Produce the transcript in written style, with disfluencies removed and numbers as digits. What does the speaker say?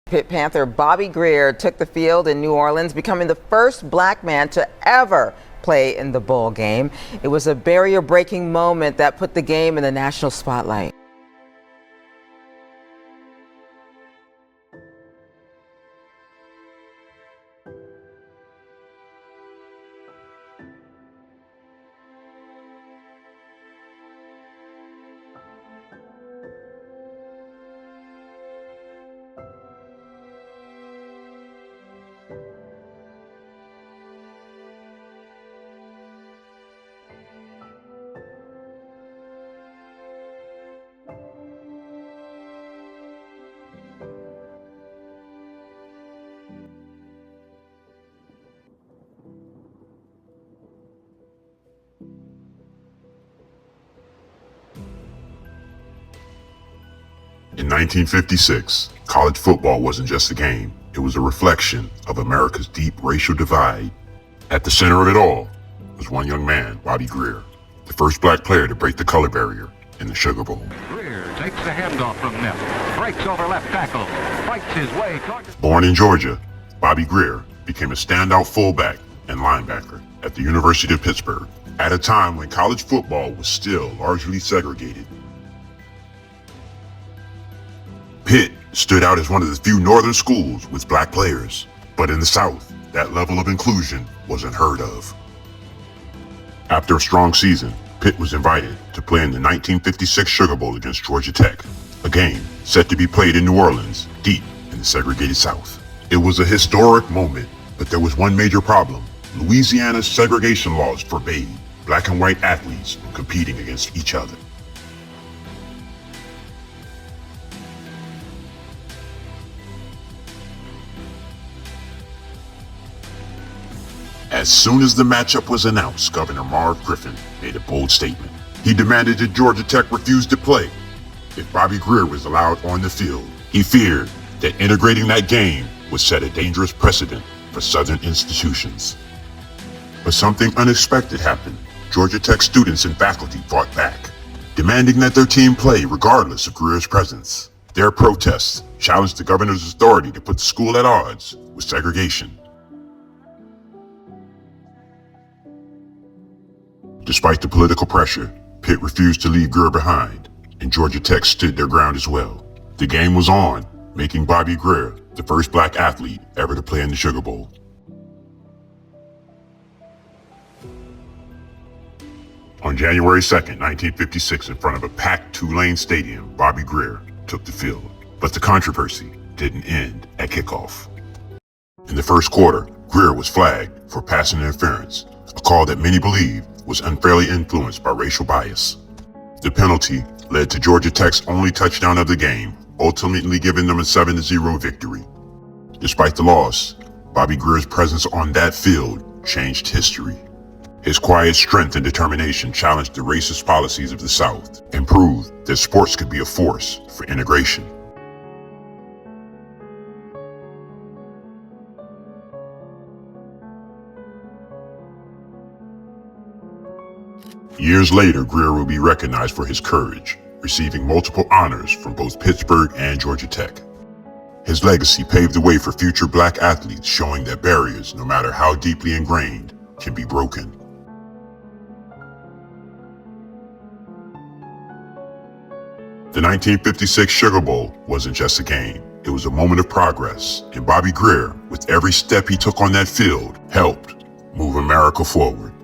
Pitt Panther Bobby Grier took the field in New Orleans, becoming the first black man to ever play in the bowl game. It was a barrier-breaking moment that put the game in the national spotlight. In 1956, college football wasn't just a game, it was a reflection of America's deep racial divide. At the center of it all was one young man, Bobby Grier, the first black player to break the color barrier in the Sugar Bowl. Grier takes the handoff from Neff, breaks over left tackle, fights his way. Born in Georgia, Bobby Grier became a standout fullback and linebacker at the University of Pittsburgh, at a time when college football was still largely segregated. Pitt stood out as one of the few northern schools with black players, but in the South, that level of inclusion was unheard of. After a strong season, Pitt was invited to play in the 1956 Sugar Bowl against Georgia Tech, a game set to be played in New Orleans, deep in the segregated South. It was a historic moment, but there was one major problem. Louisiana's segregation laws forbade black and white athletes from competing against each other. As soon as the matchup was announced, Governor Marv Griffin made a bold statement. He demanded that Georgia Tech refuse to play if Bobby Grier was allowed on the field. He feared that integrating that game would set a dangerous precedent for Southern institutions. But something unexpected happened. Georgia Tech students and faculty fought back, demanding that their team play regardless of Grier's presence. Their protests challenged the governor's authority to put the school at odds with segregation. Despite the political pressure, Pitt refused to leave Grier behind, and Georgia Tech stood their ground as well. The game was on, making Bobby Grier the first black athlete ever to play in the Sugar Bowl. On January 2nd, 1956, in front of a packed Tulane Stadium, Bobby Grier took the field. But the controversy didn't end at kickoff. In the first quarter, Grier was flagged for passing interference, a call that many believe was unfairly influenced by racial bias. The penalty led to Georgia Tech's only touchdown of the game, ultimately giving them a 7-0 victory. Despite the loss, Bobby Grier's presence on that field changed history. His quiet strength and determination challenged the racist policies of the South and proved that sports could be a force for integration. Years later, Grier will be recognized for his courage, receiving multiple honors from both Pittsburgh and Georgia Tech. His legacy paved the way for future black athletes, showing that barriers, no matter how deeply ingrained, can be broken. The 1956 Sugar Bowl wasn't just a game, it was a moment of progress, and Bobby Grier, with every step he took on that field, helped move America forward.